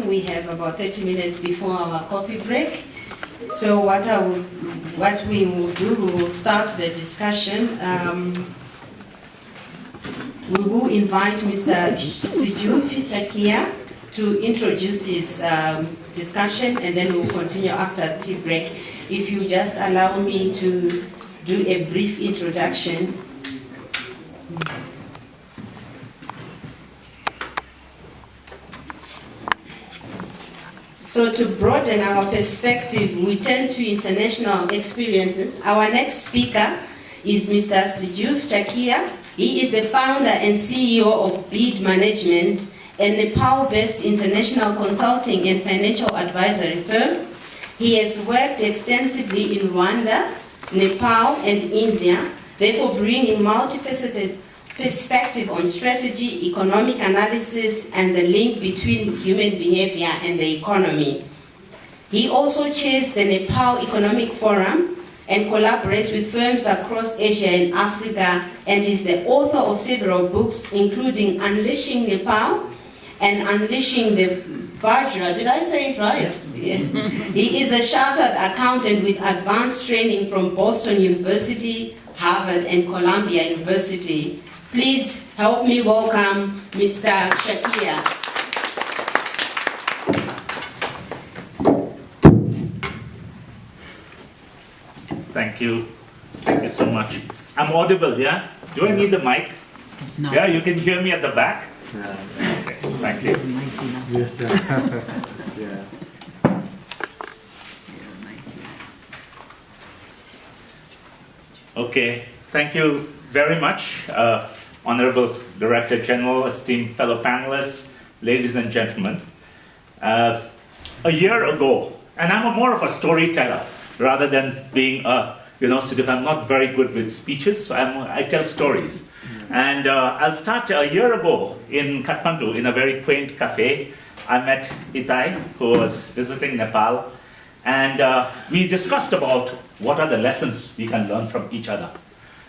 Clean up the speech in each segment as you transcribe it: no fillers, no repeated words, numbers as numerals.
We have about 30 minutes before our coffee break. So what we will do, we will start the discussion. We will invite Mr. Siju Fitakia to introduce his discussion, and then we'll continue after tea break. If you just allow me to do a brief introduction. So to broaden our perspective, we turn to international experiences. Our next speaker is Mr. Siju Fitakia. He is the founder and CEO of Bid Management, a Nepal-based international consulting and financial advisory firm. He has worked extensively in Rwanda, Nepal, and India, therefore bringing multifaceted perspective on strategy, economic analysis, and the link between human behavior and the economy. He also chairs the Nepal Economic Forum and collaborates with firms across Asia and Africa, and is the author of several books, including Unleashing Nepal and Unleashing the Vajra. Did I say it right? Yes. Yeah. He is a chartered accountant with advanced training from Boston University, Harvard, and Columbia University. Please help me welcome Mr. Shakia. Thank you. Thank you so much. I'm audible, yeah? Do I need the mic? No. Yeah, you can hear me at the back? Yeah. Okay. Thank you. Yes, sir. Yeah. Okay. Thank you very much, Honorable Director General, esteemed fellow panelists, ladies and gentlemen. A year ago, and I'm more of a storyteller rather than being sort of, I'm not very good with speeches, so I tell stories. And I'll start a year ago in Kathmandu, in a very quaint cafe. I met Itai, who was visiting Nepal, and we discussed about what are the lessons we can learn from each other.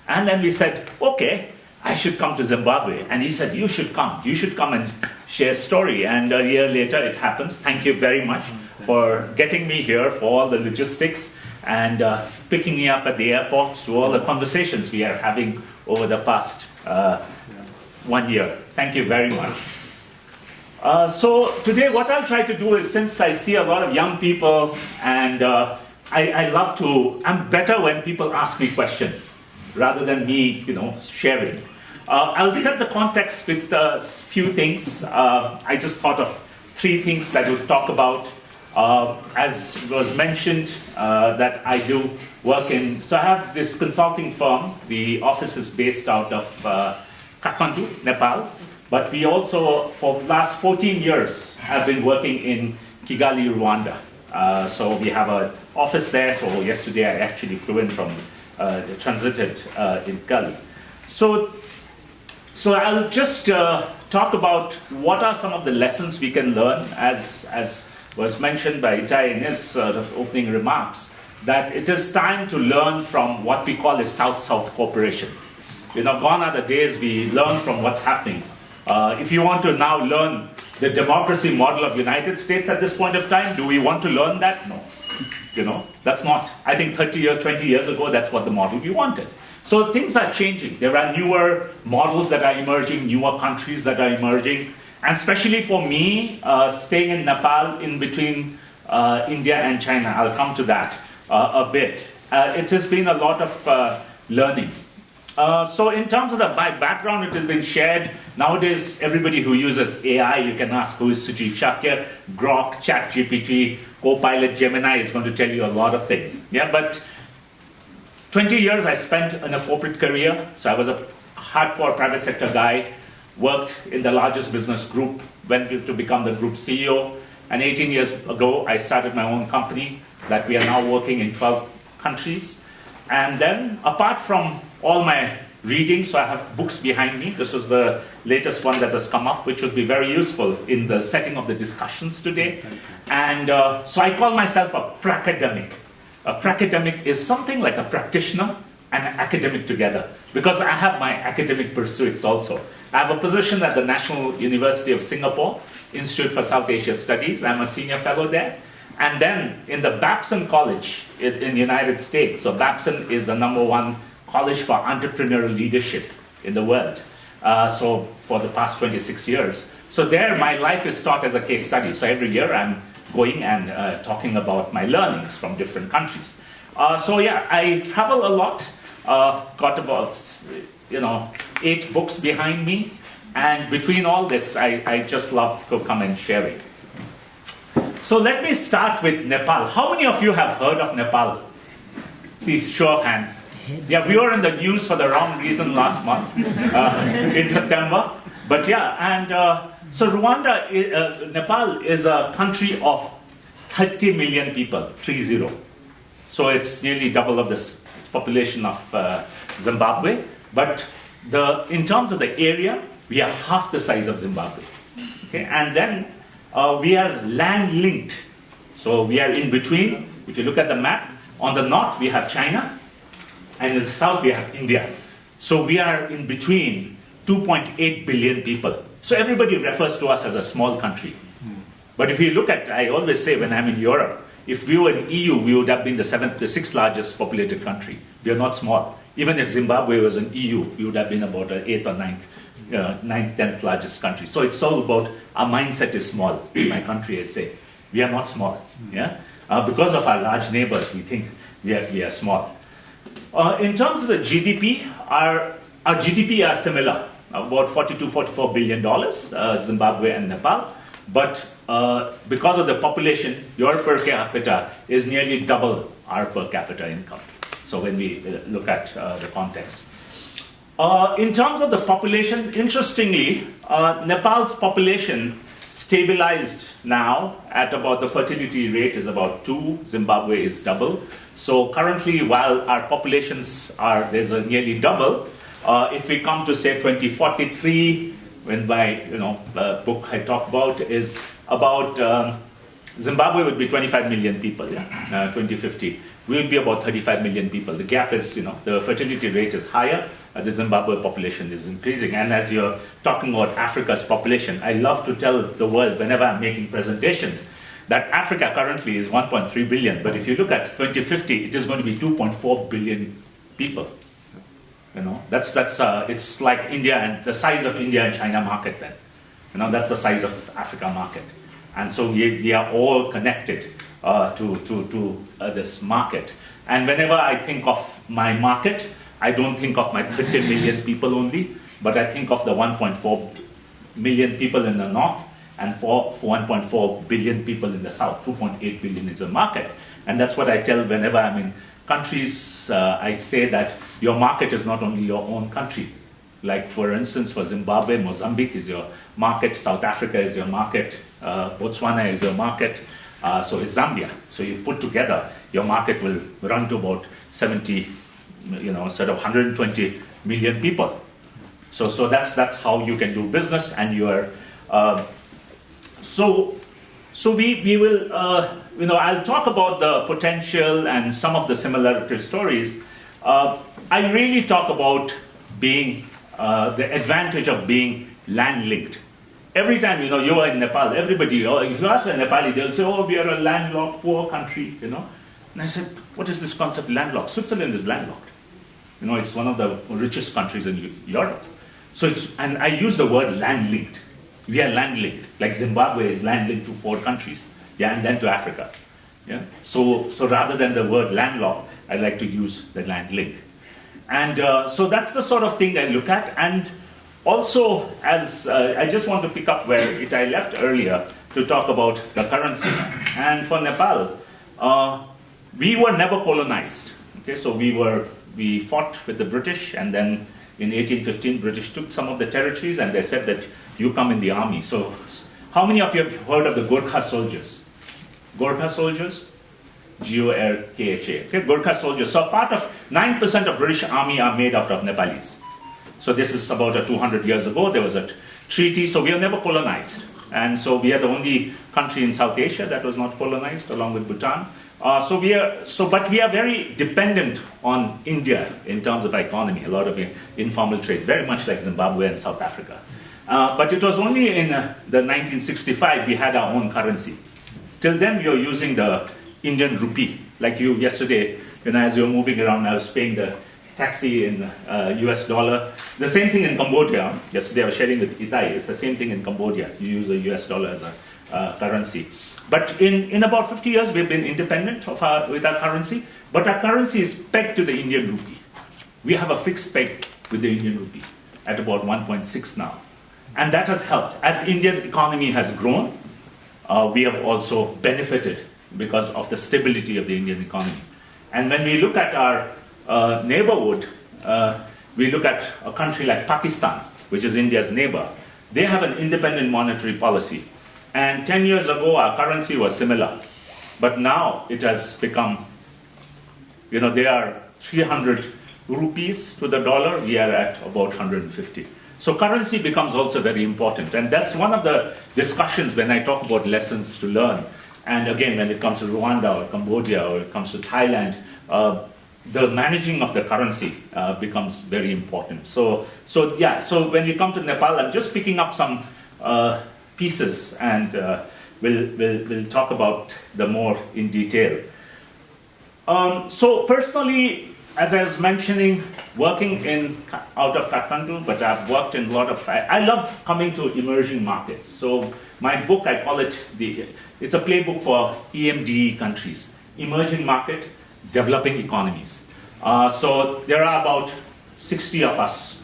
And then we said, okay, I should come to Zimbabwe. And he said, you should come and share a story. And a year later, it happens. Thank you very much for getting me here, for all the logistics, and picking me up at the airport, to all the conversations we are having over the past 1 year. Thank you very much. So today what I'll try to do is, since I see a lot of young people, and I'm better when people ask me questions rather than me, sharing. I'll set the context with a few things. I just thought of 3 things that we'll talk about. As was mentioned, that I do work in, so I have this consulting firm. The office is based out of Kathmandu, Nepal, but we also, for the last 14 years, have been working in Kigali, Rwanda. So we have an office there, so yesterday I actually flew in from, transited in Kigali. So I'll just talk about what are some of the lessons we can learn, as was mentioned by Itai in his opening remarks, that it is time to learn from what we call a South-South cooperation. Gone are the days we learn from what's happening. If you want to now learn the democracy model of United States at this point of time, do we want to learn that? No. That's not, I think 20 years ago, that's what the model we wanted. So things are changing. There are newer models that are emerging, newer countries that are emerging. And especially for me, staying in Nepal in between India and China, I'll come to that a bit. It has been a lot of learning. So in terms of my background, it has been shared. Nowadays, everybody who uses AI, you can ask who is Siju Fitakia, Grok, ChatGPT, Copilot, Gemini is going to tell you a lot of things. Yeah, but 20 years I spent in a corporate career. So I was a hardcore private sector guy, worked in the largest business group, went to become the group CEO. And 18 years ago, I started my own company that we are now working in 12 countries. And then, apart from all my reading, so I have books behind me. This is the latest one that has come up, which would be very useful in the setting of the discussions today. And so I call myself a pracademic. A pracademic is something like a practitioner and an academic together, because I have my academic pursuits also. I have a position at the National University of Singapore, Institute for South Asia Studies. I'm a senior fellow there. And then in the Babson College in the United States. So Babson is the #1 college for entrepreneurial leadership in the world. So for the past 26 years. So there my life is taught as a case study. So every year I'm going and talking about my learnings from different countries. So yeah, I travel a lot. Got about 8 books behind me. And between all this, I just love to come and share it. So let me start with Nepal. How many of you have heard of Nepal? Please, show of hands. Yeah, we were in the news for the wrong reason last month, in September. But yeah, and so Rwanda, Nepal is a country of 30 million people, 30. So it's nearly double of this population of Zimbabwe. But in terms of the area, we are half the size of Zimbabwe. Okay? And then we are land-linked. So we are in between. If you look at the map, on the north we have China, and in the south we have India. So we are in between 2.8 billion people. So everybody refers to us as a small country. But if you look at, I always say when I'm in Europe, if we were in EU, we would have been the 6th largest populated country. We are not small. Even if Zimbabwe was in EU, we would have been about the 8th or 9th, 10th largest country. So it's all about our mindset is small. In my country, I say, we are not small. Yeah? Because of our large neighbors, we think we are small. In terms of the GDP, our GDP are similar, about $42-44 billion, Zimbabwe and Nepal. But because of the population, your per capita is nearly double our per capita income. So when we look at the context. In terms of the population, interestingly, Nepal's population stabilized now at about, the fertility rate is about 2, Zimbabwe is double. So currently, while our populations there's a nearly double, if we come to say 2043, when my book I talk about is about Zimbabwe would be 25 million people, 2050. We would be about 35 million people. The gap is, the fertility rate is higher. The Zimbabwe population is increasing. And as you're talking about Africa's population, I love to tell the world whenever I'm making presentations that Africa currently is 1.3 billion. But if you look at 2050, it is going to be 2.4 billion people. It's like India and the size of India and China market then. That's the size of Africa market. And so we are all connected to this market. And whenever I think of my market, I don't think of my 30 million people only, but I think of the 1.4 million people in the north and 1.4 billion people in the south. 2.8 billion is a market. And that's what I tell whenever I'm in countries. I say that your market is not only your own country. Like, for instance, for Zimbabwe, Mozambique is your market, South Africa is your market, Botswana is your market, so is Zambia. So you put together, your market will run to about 120 million people. So that's how you can do business, and you are. So we will, I'll talk about the potential and some of the similarity stories. I really talk about being the advantage of being land-linked. Every time, you are in Nepal, everybody, if you ask a Nepali, they'll say, we are a landlocked, poor country, And I said, what is this concept, landlocked? Switzerland is landlocked. It's one of the richest countries in Europe. And I use the word land-linked. We are land-linked, like Zimbabwe is land-linked to 4 countries, and then to Africa. So rather than the word landlocked, I like to use the land-link. And so that's the sort of thing I look at. And also, as I just want to pick up where I left earlier to talk about the currency. And for Nepal, we were never colonized. Okay, so we fought with the British, and then in 1815, British took some of the territories, and they said that you come in the army. So how many of you have heard of the Gorkha soldiers? Gorkha soldiers? G-O-R-K-H-A. Okay, Gorkha soldiers. So part of 9% of British army are made out of Nepalis. So this is about 200 years ago. There was a treaty. So we are never colonized. And so we are the only country in South Asia that was not colonized, along with Bhutan. But we are very dependent on India in terms of economy, a lot of informal trade, very much like Zimbabwe and South Africa. But it was only in the 1965 we had our own currency. Till then we were using the Indian rupee. Like you yesterday, as you were moving around, I was paying the taxi in US dollar. The same thing in Cambodia. Yesterday I was sharing with Itai. It's the same thing in Cambodia. You use the US dollar as a currency. But in about 50 years, we've been independent with our currency. But our currency is pegged to the Indian rupee. We have a fixed peg with the Indian rupee at about 1.6 now. And that has helped. As Indian economy has grown, we have also benefited because of the stability of the Indian economy. And when we look at our neighborhood, we look at a country like Pakistan, which is India's neighbor. They have an independent monetary policy. And 10 years ago, our currency was similar. But now it has become, they are 300 rupees to the dollar. We are at about 150. So currency becomes also very important. And that's one of the discussions when I talk about lessons to learn. And again, when it comes to Rwanda or Cambodia or it comes to Thailand, the managing of the currency becomes very important. So when we come to Nepal, I'm just picking up some pieces, and we'll talk about them more in detail. So personally, as I was mentioning, working out of Kathmandu, but I've worked in a lot of. I love coming to emerging markets. So my book, I call it it's a playbook for EMDE countries, emerging market, developing economies. So there are about 60 of us.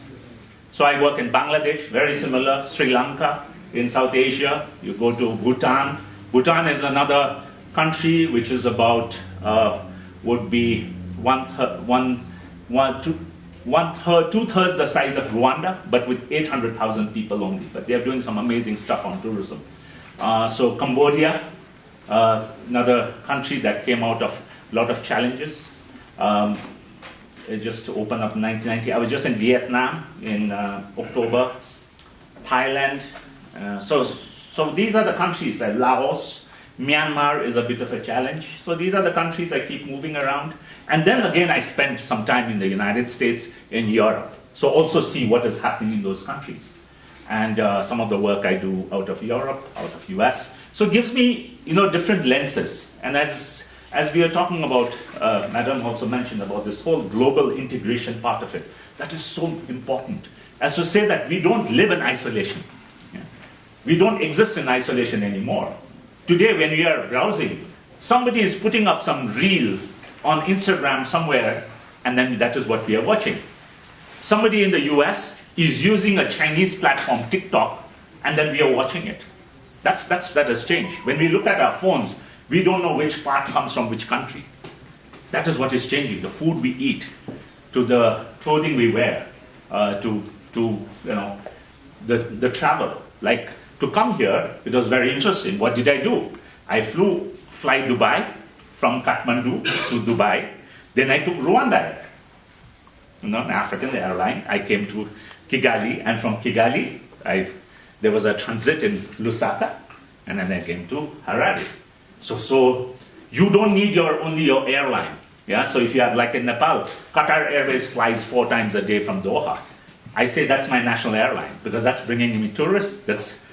So I work in Bangladesh, very similar, Sri Lanka. In South Asia, you go to Bhutan. Bhutan is another country which is about, would be two-thirds the size of Rwanda, but with 800,000 people only. But they are doing some amazing stuff on tourism. So Cambodia, another country that came out of a lot of challenges. It just opened up in 1990. I was just in Vietnam in October. Thailand. So these are the countries. Laos, Myanmar is a bit of a challenge. So these are the countries I keep moving around. And then again, I spent some time in the United States, in Europe. So also see what is happening in those countries. And some of the work I do out of Europe, out of US. So it gives me, different lenses. And as we are talking about, Madam also mentioned about this whole global integration part of it. That is so important. As to say that we don't live in isolation. We don't exist in isolation anymore. Today, when we are browsing, somebody is putting up some reel on Instagram somewhere, and then that is what we are watching. Somebody in the US is using a Chinese platform, TikTok, and then we are watching it. That has changed. When we look at our phones, we don't know which part comes from which country. That is what is changing. The food we eat, to the clothing we wear, to the travel. Like, to come here, it was very interesting. What did I do? I fly Dubai, from Kathmandu to Dubai. Then I took Rwanda Air, an African airline. I came to Kigali, and from Kigali, there was a transit in Lusaka, and then I came to Harare. So you don't need only your airline. Yeah. So if you have, like in Nepal, Qatar Airways flies 4 times a day from Doha. I say that's my national airline because that's bringing me tourists. That's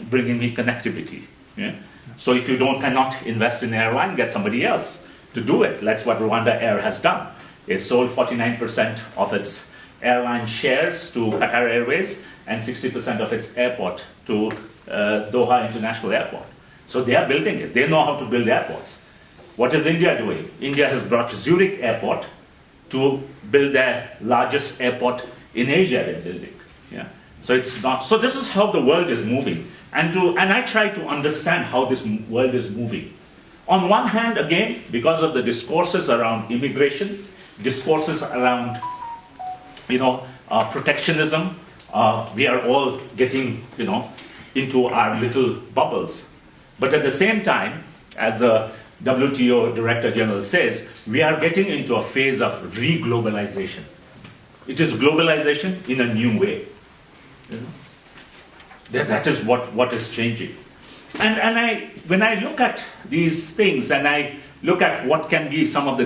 bringing me connectivity. Yeah? So if you cannot invest in an airline, get somebody else to do it. That's what Rwanda Air has done. It sold 49% of its airline shares to Qatar Airways and 60% of its airport to Doha International Airport. So they are building it. They know how to build airports. What is India doing? India has brought Zurich Airport to build their largest airport in Asia. They're building. Yeah. So it's not. So this is how the world is moving. And I try to understand how this world is moving. On one hand, again, because of the discourses around immigration, discourses around, protectionism, we are all getting, into our little bubbles. But at the same time, as the WTO Director General says, we are getting into a phase of re-globalization. It is globalization in a new way. That is what is changing. And when I look at these things and I look at what can be some of the things